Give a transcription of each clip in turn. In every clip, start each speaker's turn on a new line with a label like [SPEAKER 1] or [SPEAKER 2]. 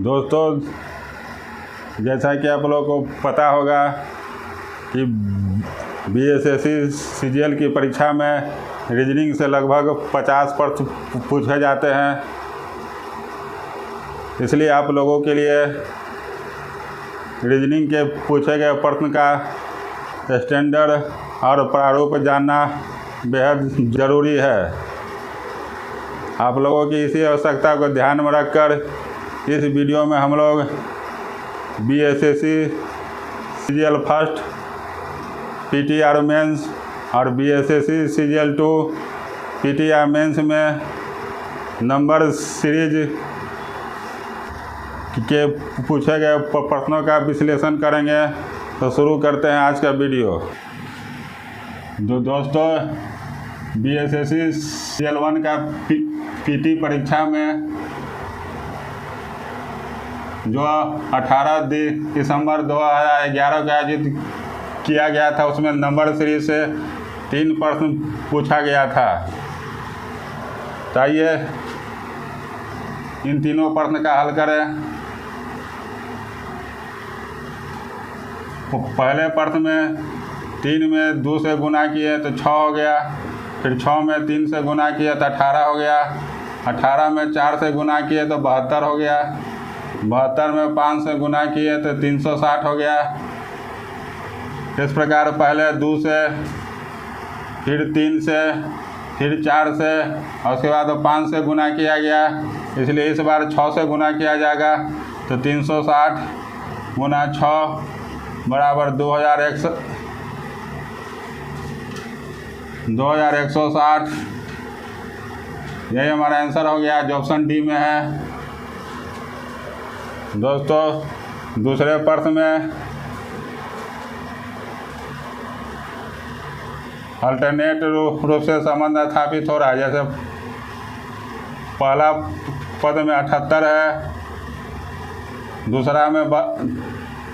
[SPEAKER 1] दोस्तों, जैसा कि आप लोगों को पता होगा कि बीएसएससी सीजीएल की परीक्षा में रीजनिंग से लगभग 50 प्रश्न पूछे जाते हैं। इसलिए आप लोगों के लिए रीजनिंग के पूछे गए प्रश्न का स्टैंडर्ड और प्रारूप जानना बेहद ज़रूरी है। आप लोगों की इसी आवश्यकता को ध्यान में रखकर इस वीडियो में हम लोग BSSC CGL first, PTR mains और बीएसएससी सीजीएल 2 पीटीआर मेंस में नंबर सीरीज के पूछे गए प्रश्नों का विश्लेषण करेंगे। तो शुरू करते हैं आज का वीडियो। दोस्तों, बीएसएससी सीजीएल 1 का पीटी परीक्षा में जो 18 दिसंबर 2011 को आयोजित किया गया था, उसमें नंबर सीरीज से 3 प्रश्न पूछा गया था। तो आइए इन तीनों प्रश्न का हल करें। पहले प्रश्न में 3 में 2 से गुना किए तो 6 हो गया। फिर 6 में 3 से गुना किए तो 18 हो गया। 18 में 4 से गुना किए तो 72 हो गया। 72 में 5 से गुना किए तो 360 हो गया। इस प्रकार पहले 2 से, फिर 3 से, फिर 4 से और उसके बाद 5 से गुना किया गया। इसलिए इस बार 6 से गुना किया जाएगा। तो 360 गुना 6 बराबर 2160। यही हमारा आंसर हो गया, जो ऑप्शन डी में है। दोस्तों, दूसरे प्रश्न में अल्टरनेट रूप से संबंध स्थापित हो रहा है। जैसे पहला पद में 78 है,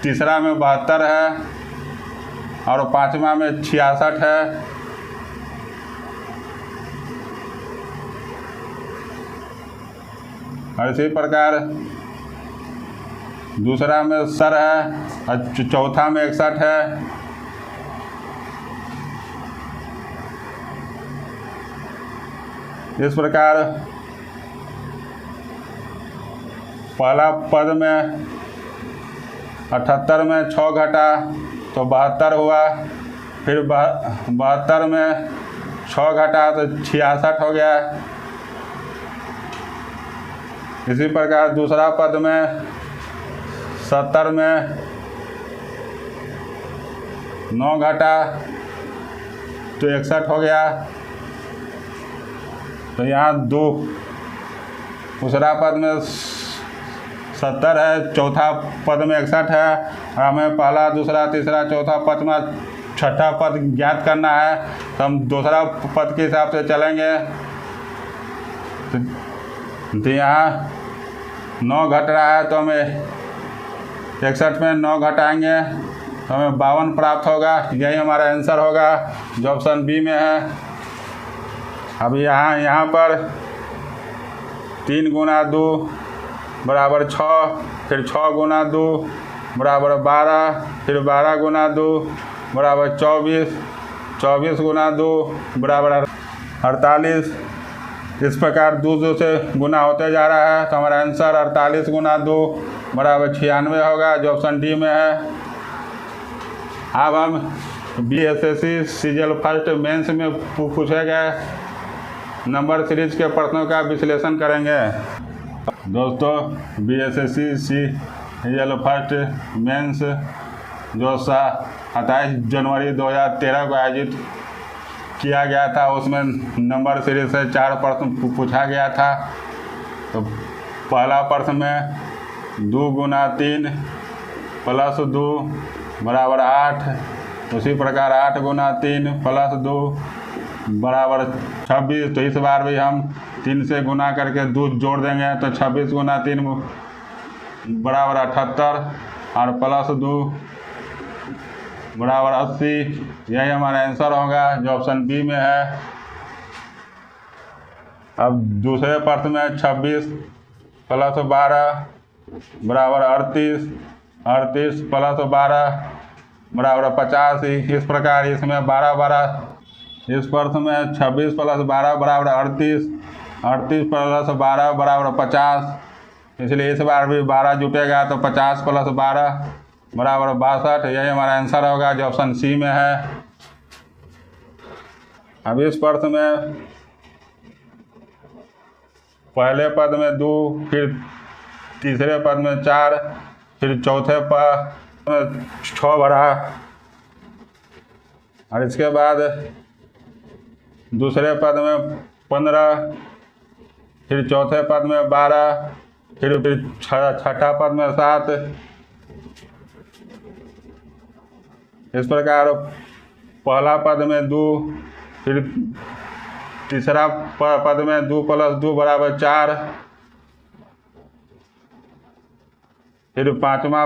[SPEAKER 1] तीसरा में 72 है और 5वां में 66 है। और इसी प्रकार दूसरा में 70 है और चौथा में 61 है। इस प्रकार पहला पद में 78 में 6 घटा तो 72 हुआ। फिर 72 में 6 घटा तो 66 हो गया। इसी प्रकार दूसरा पद में 70 में 9 घटा तो 61 हो गया। तो यहाँ दूसरा पद में 70 है, चौथा पद में 61 है और हमें पहला, दूसरा, तीसरा, चौथा, पाँचवा, छठा पद ज्ञात करना है। तो हम दूसरा पद के हिसाब से चलेंगे। तो यहाँ 9 घट रहा है, तो हमें 61 में 9 घटाएंगे तो हमें 52 प्राप्त होगा। यही हमारा आंसर होगा, जो ऑप्शन बी में है। अब यहाँ पर 3 गुना 2 बराबर 6, फिर 6 गुना 2 बराबर 12, फिर 12 गुना 2 बराबर 24, 24 गुना 2 बराबर 48। इस प्रकार 2 से गुना होते जा रहा है। तो हमारा आंसर 48 गुना 2 बराबर 96 होगा, जो ऑप्शन डी में है। अब हम बीएसएससी सीजीएल फर्स्ट मेंस में पूछे गए नंबर सीरीज के प्रश्नों का विश्लेषण करेंगे। दोस्तों, बीएसएससी सीजीएल फर्स्ट मेंस जो 27 जनवरी 2013 को आयोजित किया गया था, उसमें नंबर सीरीज से 4 प्रश्न पूछा गया था। तो पहला प्रश्न में 2 गुना 3 प्लस 2 बराबर 8। उसी प्रकार 8 गुना 3 प्लस 2 बराबर 26। तो इस बार भी हम 3 से गुना करके 2 जोड़ देंगे। तो 26 गुना 3 बराबर 78 और प्लस 2 बराबर 80। यही हमारा आंसर होगा, जो ऑप्शन बी में है। अब दूसरे प्रश्न में 26 + 12 बराबर 38, 38 प्लस 12 बराबर 50। इस प्रकार इसमें 12 12, इस प्रश्न में 26 प्लस 12 बराबर 38, 38 प्लस 12 बराबर 50, इसलिए इस बार भी 12 जुटेगा तो 50 प्लस 12 बराबर 62। यही हमारा आंसर होगा जो ऑप्शन सी में है। अब इस प्रश्न में पहले पद में 2, फिर तीसरे पद में 4, फिर चौथे पद में 6 भरा, और इसके बाद दूसरे पद में 15, फिर चौथे पद में 12, फिर छठा पद में 7। इस प्रकार पहला पद में 2, फिर तीसरा पद में 2 प्लस 2 बराबर 4, फिर पांचवा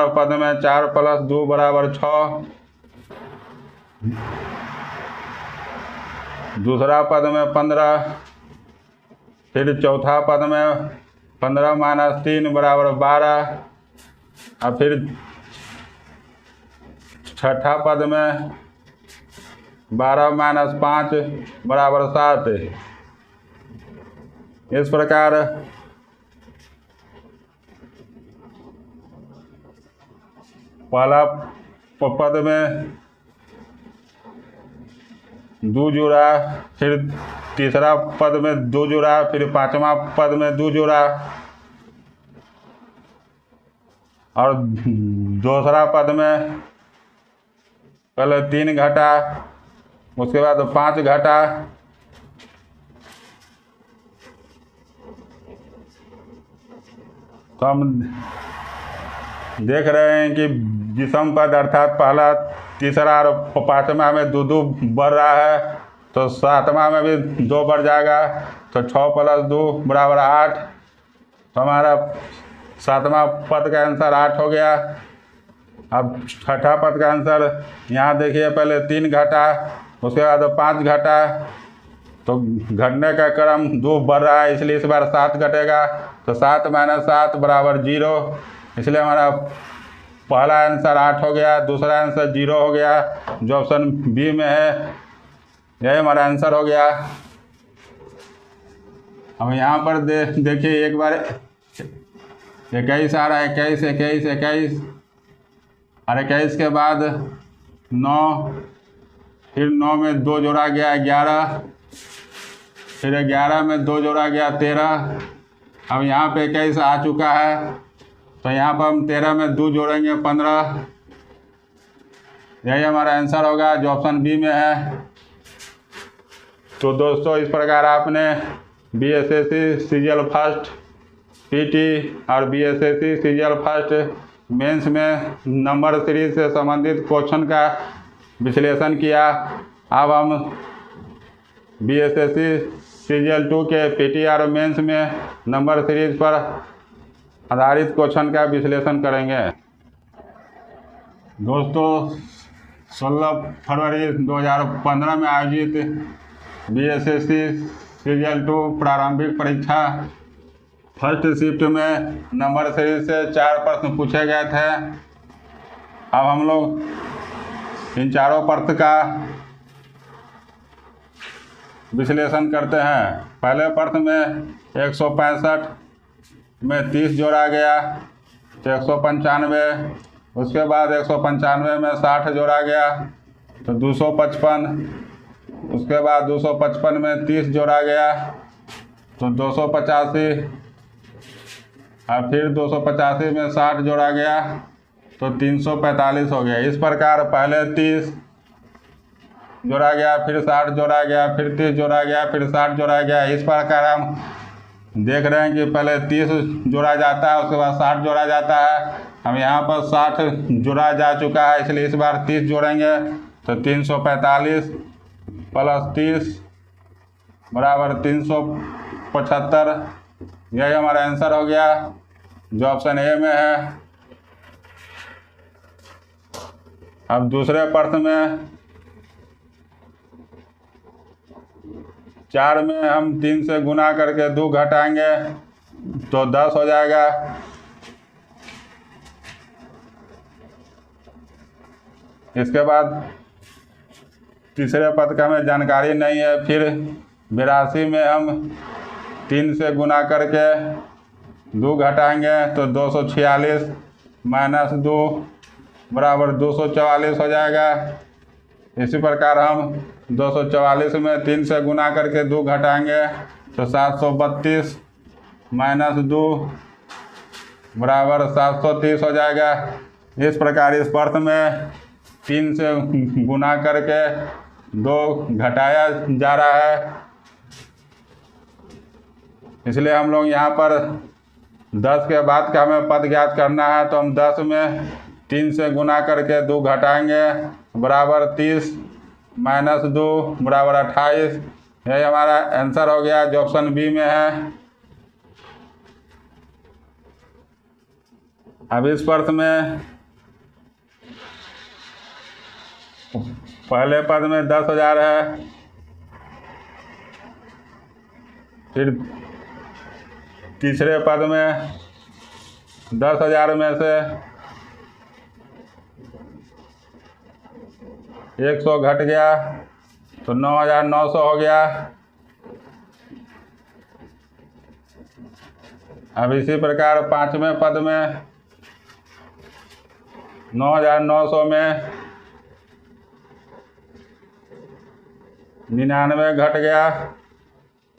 [SPEAKER 1] पद में 4 प्लस 2 बराबर 6, दूसरा पद में 15, फिर चौथा पद में 15 माइनस 3 बराबर 12, और फिर छठा पद में 12 माइनस 5 बराबर 7। इस प्रकार पहला पद में 2 जोड़ा, फिर तीसरा पद में 2 जोड़ा, फिर पांचवा पद में 2 जोड़ा, और दूसरा पद में पहले 3 घटा, उसके बाद 5 घटा, तो हम देख रहे हैं कि विषम पद अर्थात पहला, तीसरा और पांचवा में 2 बढ़ रहा है, तो सातवां में भी 2 बढ़ जाएगा, तो 6 प्लस 2 बराबर 8। तो हमारा सातवां पद का आंसर 8 हो गया। अब छठा पद का आंसर यहाँ देखिए, पहले 3 घटा, उसके बाद 5 घटा, तो घटने का क्रम 2 बढ़ रहा है, इसलिए इस बार 7 घटेगा, तो 7 माइनस 7 बराबर 0। इसलिए हमारा पहला आंसर 8 हो गया, दूसरा आंसर 0 हो गया, जो ऑप्शन बी में है। यही हमारा आंसर हो गया। अब यहाँ पर देखिए एक बार 21 आ रहा है, 21 21 21, और 21 के बाद 9, फिर 9 में 2 जोड़ा गया 11, फिर 11 में 2 जोड़ा गया 13। अब यहाँ पे 21 आ चुका है, तो यहाँ पर हम 13 में 2 जोड़ेंगे 15। यही हमारा आंसर होगा जो ऑप्शन बी में है। तो दोस्तों, इस प्रकार आपने बीएसएससी सीजीएल फर्स्ट पीटी और बीएसएससी सीजीएल फर्स्ट मेंस में नंबर सीरीज से संबंधित क्वेश्चन का विश्लेषण किया। अब हम बीएसएससी सीजीएल 2 के पीटी और मेंस में नंबर सीरीज पर आधारित क्वेश्चन का विश्लेषण करेंगे। दोस्तों, 16 फरवरी 2015 में आयोजित बीएसएससी सीजीएल 2 प्रारंभिक परीक्षा फर्स्ट शिफ्ट में नंबर सीरीज से 4 प्रश्न पूछे गए थे। अब हम लोग इन चारों प्रश्न का विश्लेषण करते हैं। पहले प्रश्न में 165 में 30 जोड़ा गया तो 195, उसके बाद 195 में 60 जोड़ा गया तो 255, उसके बाद 255 में 30 जोड़ा गया तो 285, और फिर 285 में 60 जोड़ा गया तो 345 हो गया। इस प्रकार पहले 30 जोड़ा गया, फिर 60 जोड़ा गया, फिर 30 जोड़ा गया, फिर 60 जोड़ा गया। इस प्रकार हम देख रहे हैं कि पहले 30 जोड़ा जाता है, उसके बाद 60 जोड़ा जाता है। हम यहाँ पर 60 जोड़ा जा चुका है, इसलिए इस बार 30 जोड़ेंगे तो 345 प्लस 30 बराबर 375। यही हमारा आंसर हो गया जो ऑप्शन ए में है। अब दूसरे प्रश्न में 4 में हम 3 से गुना करके 2 घटाएंगे तो 10 हो जाएगा। इसके बाद तीसरे पद का हमें जानकारी नहीं है। फिर 82 में हम 3 से गुना करके 2 घटाएंगे तो 246 माइनस 2 बराबर 244 हो जाएगा। इसी प्रकार हम 244 में 3 से गुना करके 2 घटाएंगे तो 732 माइनस 2 बराबर 730 हो जाएगा। इस प्रकार इस प्रश्न में 3 से गुना करके 2 घटाया जा रहा है, इसलिए हम लोग यहाँ पर 10 के बाद का हमें पद ज्ञात करना है। तो हम 10 में 3 से गुना करके 2 घटाएंगे बराबर 30 माइनस 2 बराबर 28। यही हमारा आंसर हो गया जो ऑप्शन बी में है। अब इस प्रश्न में पहले पद में 10,000 है, फिर तीसरे पद में 10,000 में से 100 घट गया तो 9,900 हो गया। अब इसी प्रकार पांचवें पद में 9,900 में 99 घट गया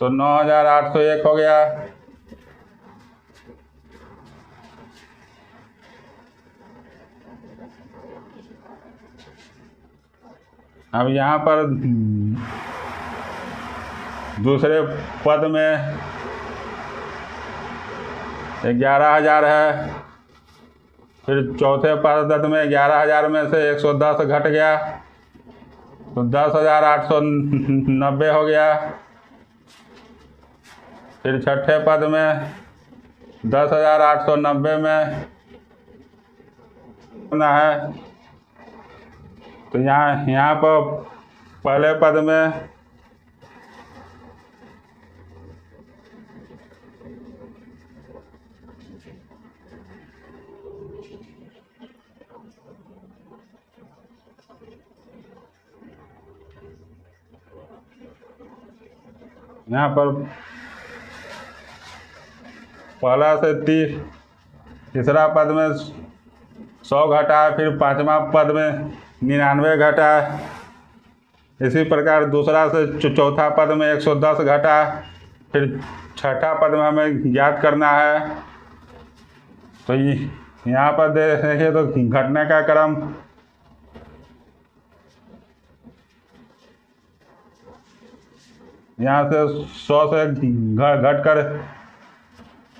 [SPEAKER 1] तो 9,801 हो गया। अब यहाँ पर दूसरे पद में 11,000 है, फिर चौथे पद में 11,000 में से 110 घट गया तो 10,890 हो गया। फिर छठे पद में 10,890 में ना है, तो यहाँ पर पहले पद में 30, पहला से 30, तीसरा पद में 100 घटा, फिर पांचवा पद में 99 घटा। इसी प्रकार दूसरा से चौथा पद में 110 घटा, फिर छठा पद में हमें ज्ञात करना है। तो यहाँ पर देखिए तो घटने का क्रम यहाँ से 100 से घट कर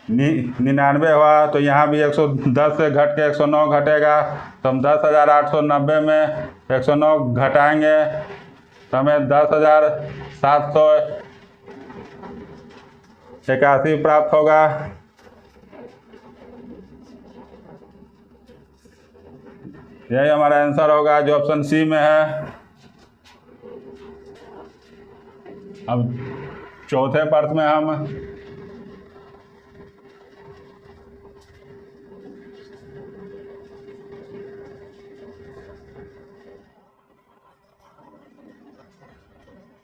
[SPEAKER 1] 99 हुआ, तो यहाँ भी 110 से घट के 109 घटेगा। तो हम 10,890 में 109 घटाएंगे तो हमें 10,781 प्राप्त होगा। यही हमारा आंसर होगा जो ऑप्शन सी में है। अब चौथे प्रश्न में हम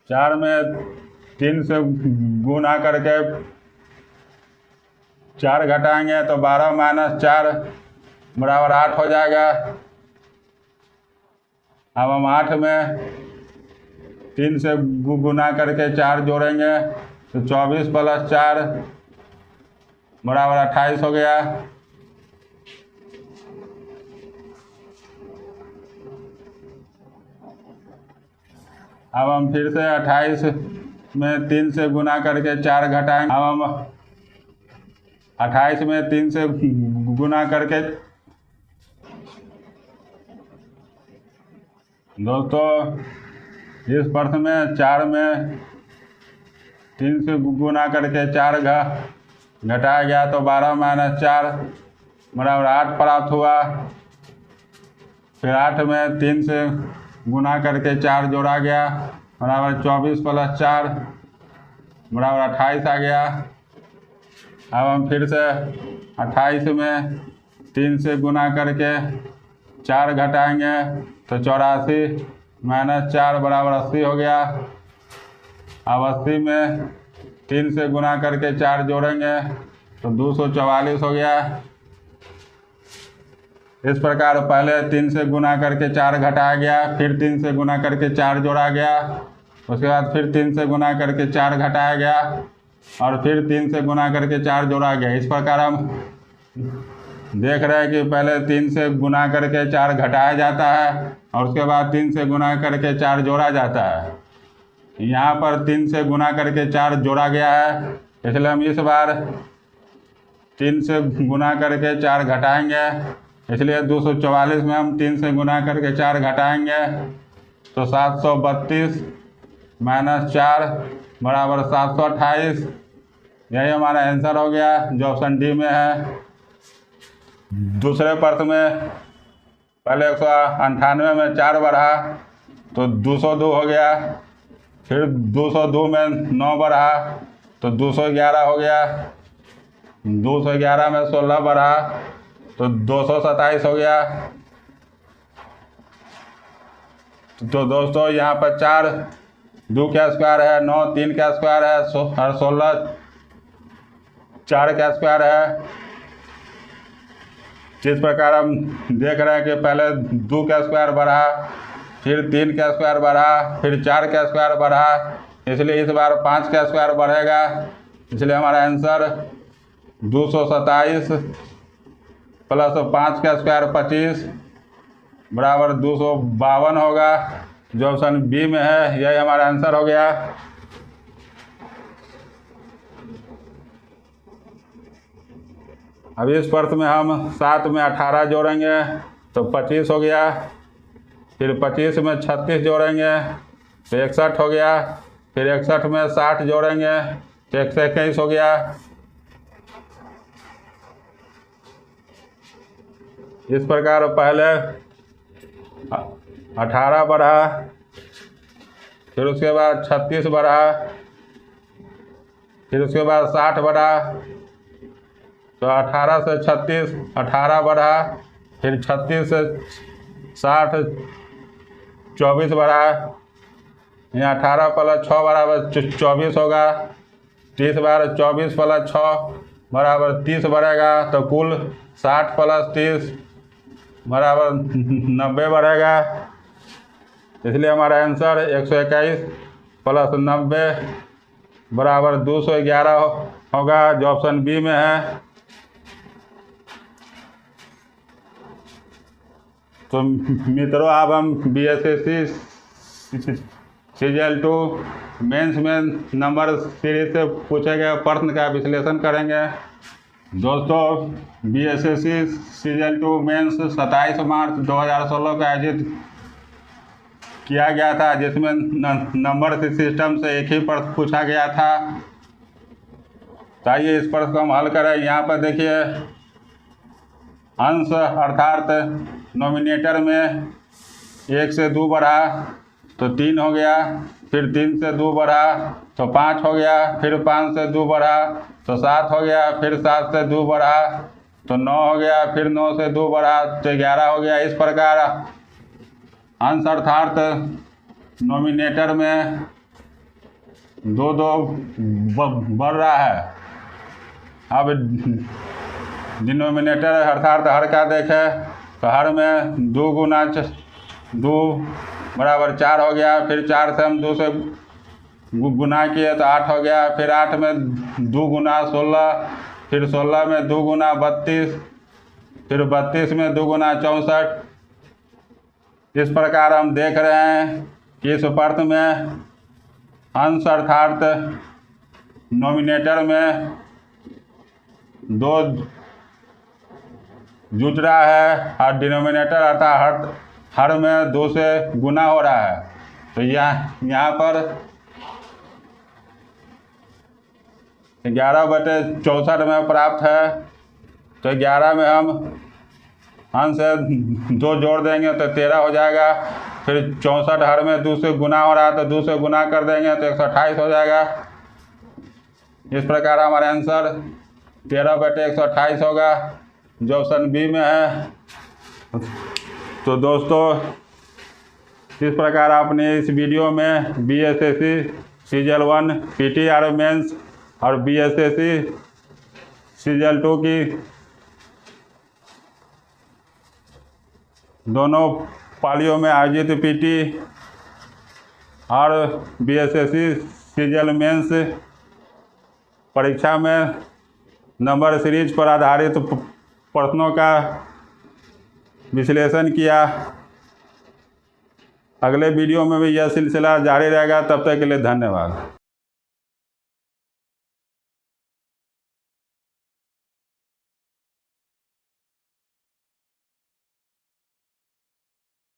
[SPEAKER 1] चार में 3 से गुना करके 4 घटाएंगे तो 12 माइनस 4 बराबर 8 हो जाएगा। अब हम 8 में 3 से गुना करके 4 जोड़ेंगे तो 24 प्लस 4 बराबर 28 हो गया। अब हम फिर से 28 में 3 से गुना करके 4 घटाएंगे। अब हम 28 में 3 से गुना करके दोस्तों इस प्रश्न में 4 में 3 से गुना करके 4 घटाया गया तो 12 माइनस 4 बराबर 8 प्राप्त हुआ। फिर 8 में 3 से गुना करके 4 जोड़ा गया बराबर 24 प्लस 4 बराबर 28 आ गया। अब हम फिर से 28 में 3 से गुना करके 4 घटाएंगे तो 84 माइनस 4 बराबर 80 हो गया। अब 80 में 3 से गुना करके 4 जोड़ेंगे तो 244 हो गया। इस प्रकार पहले 3 से गुना करके 4 घटाया गया, फिर 3 से गुना करके 4 जोड़ा गया, उसके बाद फिर 3 से गुना करके 4 घटाया गया और फिर 3 से गुना करके 4 जोड़ा गया। इस प्रकार हम देख रहे हैं कि पहले 3 से गुना करके 4 घटाया जाता है और उसके बाद 3 से गुना करके 4 जोड़ा जाता है। यहाँ पर 3 से गुना करके 4 जोड़ा गया है, इसलिए हम इस बार 3 से गुना करके 4 घटाएंगे, इसलिए 244 में हम 3 से गुना करके 4 घटाएंगे तो 732 माइनस 4 बराबर 728। यही हमारा आंसर हो गया जो ऑप्शन डी में है। दूसरे प्रश्न में पहले 198 में 4 बढ़ा तो 202 हो गया, फिर 202 में 9 बढ़ा तो 211 हो गया, 211 में 16 बढ़ा तो 227 हो गया। तो दोस्तों यहाँ पर 4 2 का स्क्वायर है, 9 3 का स्क्वायर है और 16 4 का स्क्वायर है। जिस प्रकार हम देख रहे हैं कि पहले 2 का स्क्वायर बढ़ा, फिर 3 का स्क्वायर बढ़ा, फिर 4 का स्क्वायर बढ़ा, इसलिए इस बार 5 का स्क्वायर बढ़ेगा, इसलिए हमारा आंसर 227 प्लस 5 का स्क्वायर 25 बराबर 252 होगा, जो ऑप्शन बी में है। यही हमारा आंसर हो गया। अब इस प्रश्न में हम 7 में 18 जोड़ेंगे तो 25 हो गया, फिर 25 में 36 जोड़ेंगे तो 61 हो गया, फिर 61 में 60 जोड़ेंगे तो 121 हो गया। इस प्रकार पहले 18 बढ़ा, फिर उसके बाद 36 बढ़ा, फिर उसके बाद 60 बढ़ा तो 18 से 36 18 बढ़ा, फिर 36 से 60 24 बढ़ा, यहाँ 18 प्लस 6 बराबर 24 होगा, 30 बार 24 प्लस 6 बराबर 30 बढ़ेगा, तो कुल 60 प्लस 30 बराबर 90 बढ़ेगा, इसलिए हमारा आंसर 121 प्लस 90 बराबर 211 होगा, जो ऑप्शन बी में है। तो मित्रों अब हम BSSC सीजीएल 2 मेंस में नंबर सीरीज से पूछे गए प्रश्न का विश्लेषण करेंगे। दोस्तों BSSC सीजीएल 2 मेंस 27 मार्च 2016 का आयोजित किया गया था, जिसमें नंबर सिस्टम से एक ही प्रश्न पूछा गया था। आइए इस प्रश्न को हम हल करें। यहाँ पर देखिए अंश अर्थात नोमिनेटर में 1 से 2 बढ़ा तो 3 हो गया, फिर 3 से 2 बढ़ा तो 5 हो गया, फिर 5 से 2 बढ़ा तो 7 हो गया, फिर 7 से 2 बढ़ा तो 9 हो गया, फिर 9 से 2 बढ़ा तो 11 हो गया। इस प्रकार अंश अर्थात नोमिनेटर में 2 बढ़ रहा है। अब डिनोमिनेटर अर्थात हर का देखें तो हर में 2 गुना 2 बराबर 4 हो गया, फिर 4 से हम 2 से गुना किए तो 8 हो गया, फिर 8 में 2 गुना 16, फिर 16 में 2 गुना 32, फिर 32 में 2 गुना 64। इस प्रकार हम देख रहे हैं कि इस प्रश्न में अंश अर्थात नोमिनेटर में 2 जुट रहा है और डिनोमिनेटर अर्थात हर में 2 से गुना हो रहा है। तो यहाँ पर 11/64 में प्राप्त है, तो 11 में हम अंश से 2 जोड़ देंगे तो 13 हो जाएगा, फिर 64 हर में 2 से गुना हो रहा है तो 2 से गुना कर देंगे तो 128 हो जाएगा। इस प्रकार हमारा आंसर 13/128 होगा, जो ऑप्शन बी में है। तो दोस्तों, इस प्रकार आपने इस वीडियो में BSSC सीजल 1 PTR मेंस और BSSC सीजल 2 की दोनों पालियों में आयोजित PT और BSSC सीजल मेंस परीक्षा में नंबर सीरीज पर आधारित प्रश्नों का विश्लेषण किया। अगले वीडियो में भी यह सिलसिला जारी रहेगा। तब तक के लिए धन्यवाद।